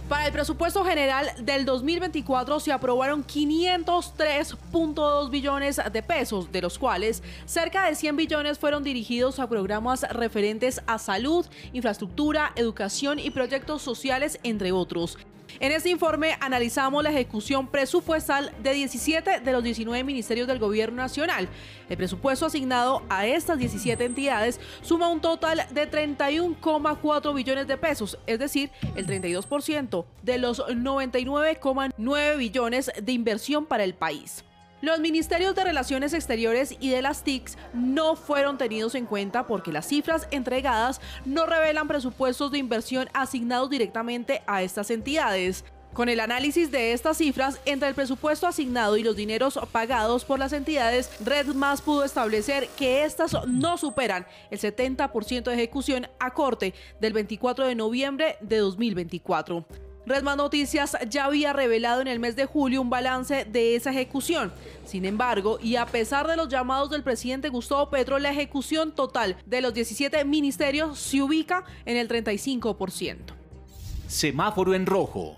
Para el presupuesto general del 2024 se aprobaron 503.2 billones de pesos, de los cuales cerca de 100 billones fueron dirigidos a programas referentes a salud, infraestructura, educación y proyectos sociales, entre otros. En este informe analizamos la ejecución presupuestal de 17 de los 19 ministerios del Gobierno Nacional. El presupuesto asignado a estas 17 entidades suma un total de 31,4 billones de pesos, es decir, el 32% de los 99,9 billones de inversión para el país. Los ministerios de Relaciones Exteriores y de las TICs no fueron tenidos en cuenta porque las cifras entregadas no revelan presupuestos de inversión asignados directamente a estas entidades. Con el análisis de estas cifras entre el presupuesto asignado y los dineros pagados por las entidades, Redmas pudo establecer que estas no superan el 70% de ejecución a corte del 24 de noviembre de 2024. Redmas Noticias ya había revelado en el mes de julio un balance de esa ejecución. Sin embargo, y a pesar de los llamados del presidente Gustavo Petro, la ejecución total de los 17 ministerios se ubica en el 35%. Semáforo en rojo.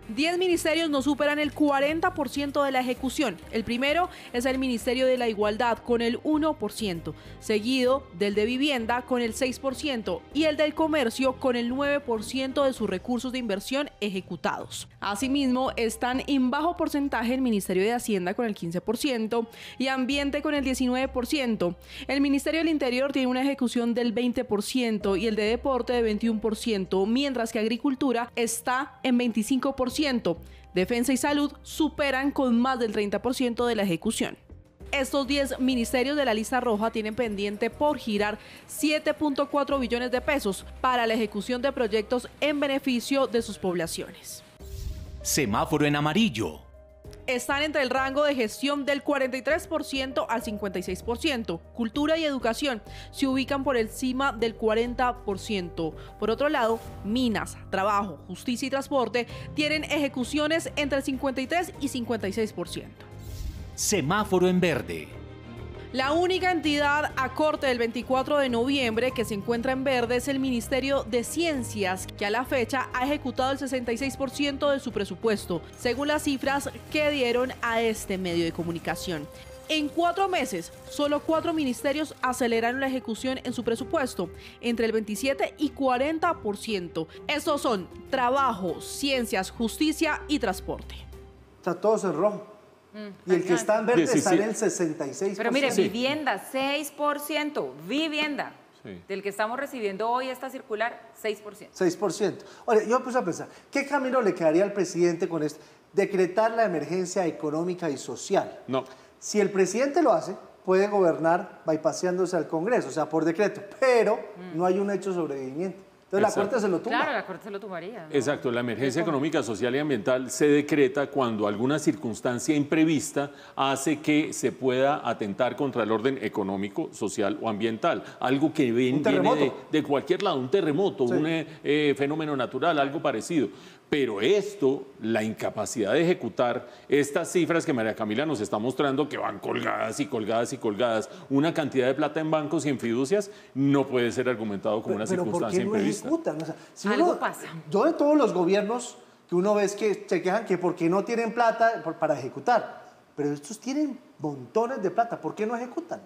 10 ministerios no superan el 40% de la ejecución. El primero es el Ministerio de la Igualdad con el 1%, seguido del de Vivienda con el 6% y el del Comercio con el 9% de sus recursos de inversión ejecutados. Asimismo, están en bajo porcentaje el Ministerio de Hacienda con el 15% y Ambiente con el 19%. El Ministerio del Interior tiene una ejecución del 20% y el de Deporte de 21%, mientras que Agricultura está en 25%. Defensa y Salud superan con más del 30% de la ejecución. Estos 10 ministerios de la lista roja tienen pendiente por girar 7.4 billones de pesos para la ejecución de proyectos en beneficio de sus poblaciones. Semáforo en amarillo. Están entre el rango de gestión del 43% al 56%. Cultura y educación se ubican por encima del 40%. Por otro lado, minas, trabajo, justicia y transporte tienen ejecuciones entre el 53 y 56%. Semáforo en verde. La única entidad a corte del 24 de noviembre que se encuentra en verde es el Ministerio de Ciencias, que a la fecha ha ejecutado el 66% de su presupuesto, según las cifras que dieron a este medio de comunicación. En 4 meses, solo 4 ministerios aceleraron la ejecución en su presupuesto, entre el 27 y 40%. Estos son Trabajo, Ciencias, Justicia y Transporte. Está todos en rojo. Y el que está en verde está en el 66%. Pero mire, vivienda, 6%. Vivienda. Sí. Del que estamos recibiendo hoy esta circular, 6%. 6%. Oye, yo puse a pensar, ¿qué camino le quedaría al presidente con esto? Decretar la emergencia económica y social. No. Si el presidente lo hace, puede gobernar bypaseándose al Congreso, o sea, por decreto, pero no hay un hecho de sobreviviente. Entonces Exacto. la Corte se lo tumba. Claro, la Corte se lo tumbaría, ¿no? Exacto, la emergencia económica, social y ambiental se decreta cuando alguna circunstancia imprevista hace que se pueda atentar contra el orden económico, social o ambiental. Algo que viene de cualquier lado, un terremoto, sí. Un fenómeno natural, algo parecido. Pero esto, la incapacidad de ejecutar estas cifras que María Camila nos está mostrando, que van colgadas y colgadas y colgadas, una cantidad de plata en bancos y en fiducias, no puede ser argumentado como una circunstancia imprevista. Ejecutan? O sea, si algo pasa. Yo de todos los gobiernos que uno ve es que se quejan que porque no tienen plata para ejecutar, pero estos tienen montones de plata, ¿por qué no ejecutan?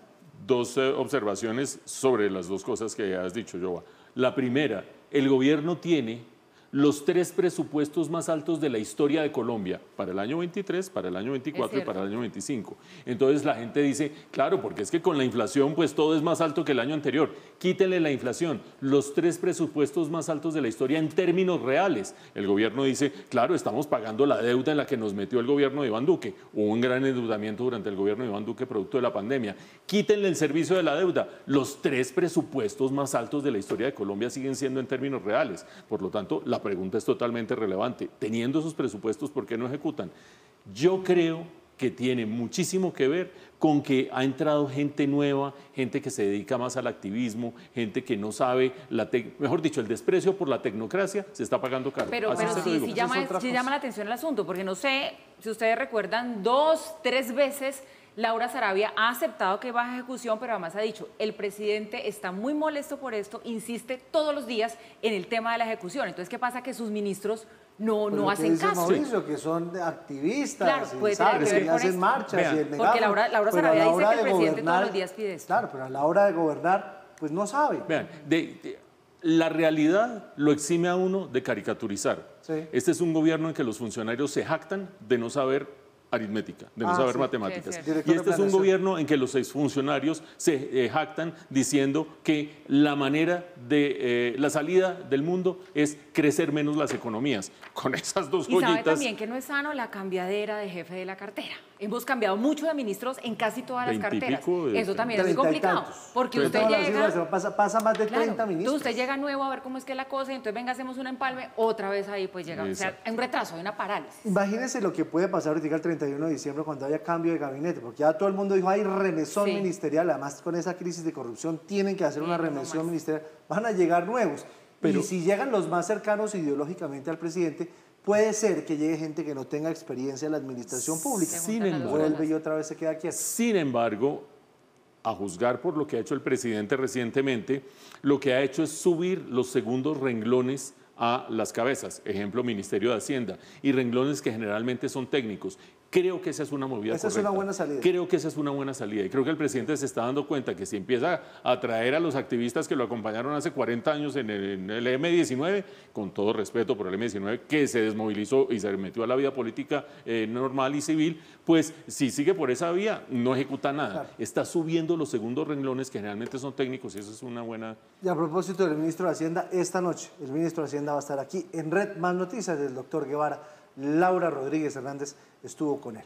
Dos observaciones sobre las dos cosas que has dicho, Joa. La primera, el gobierno tiene los 3 presupuestos más altos de la historia de Colombia, para el año 23, para el año 24 y para el año 25. Entonces la gente dice, claro, porque es que con la inflación pues todo es más alto que el año anterior. Quítenle la inflación, los 3 presupuestos más altos de la historia en términos reales. El gobierno dice, claro, estamos pagando la deuda en la que nos metió el gobierno de Iván Duque. Hubo un gran endeudamiento durante el gobierno de Iván Duque producto de la pandemia. Quítenle el servicio de la deuda. Los 3 presupuestos más altos de la historia de Colombia siguen siendo en términos reales. Por lo tanto, la pregunta es totalmente relevante. Teniendo esos presupuestos, ¿por qué no ejecutan? Yo creo que tiene muchísimo que ver con que ha entrado gente nueva, gente que se dedica más al activismo, gente que no sabe, mejor dicho, el desprecio por la tecnocracia se está pagando caro. Pero sí llama la atención el asunto, porque no sé si ustedes recuerdan 2, 3 veces Laura Sarabia ha aceptado que baja ejecución, pero además ha dicho, el presidente está muy molesto por esto, insiste todos los días en el tema de la ejecución. Entonces, ¿qué pasa? Que sus ministros no hacen caso. Mauricio, que son activistas, claro, puede tener que ver que con hacen esto. marchas Vean, y el megáfono. Porque Laura Sarabia dice que el presidente todos los días pide esto. Claro, pero a la hora de gobernar, pues no sabe. Vean, la realidad lo exime a uno de caricaturizar. Sí. Este es un gobierno en que los funcionarios se jactan de no saber aritmética, de no saber matemáticas. Sí, es y este es un gobierno en que los exfuncionarios se jactan diciendo que la manera de la salida del mundo es crecer menos las economías. Con esas dos Y sabe joyitas. también que no es sano la cambiadera de jefe de la cartera. Hemos cambiado mucho de ministros en casi todas las 20 y carteras. pico de- Eso también es muy 30 y complicado. tantos. Porque usted Todas las llega... cifras, pasa más de 30 Claro, ministros. usted llega nuevo a ver cómo es que es la cosa y entonces venga, hacemos un empalme, otra vez ahí pues llega. O sea, Exacto. hay un retraso, hay una parálisis. Imagínense lo que puede pasar ahorita el 31 de diciembre cuando haya cambio de gabinete, porque ya todo el mundo dijo, hay remesón Sí. ministerial, además con esa crisis de corrupción tienen que hacer una no remesión más. ministerial, van a llegar nuevos. Pero- y si llegan los más cercanos ideológicamente al presidente, puede ser que llegue gente que no tenga experiencia en la administración pública. Se Sin juntan las dos embargo, Vuelve y otra vez se queda quieto. Sin embargo, a juzgar por lo que ha hecho el presidente recientemente, lo que ha hecho es subir los segundos renglones a las cabezas, ejemplo, Ministerio de Hacienda, y renglones que generalmente son técnicos. Creo que esa es una movida Esa es correcta. una buena salida. Creo que esa es una buena salida y creo que el presidente se está dando cuenta que si empieza a atraer a los activistas que lo acompañaron hace 40 años en el M-19, con todo respeto por el M-19, que se desmovilizó y se metió a la vida política normal y civil, pues si sigue por esa vía, no ejecuta nada. Claro. Está subiendo los segundos renglones que generalmente son técnicos y eso es una buena... Y a propósito del ministro de Hacienda, esta noche el ministro de Hacienda va a estar aquí en Red Más Noticias del doctor Guevara. Laura Rodríguez Hernández estuvo con él.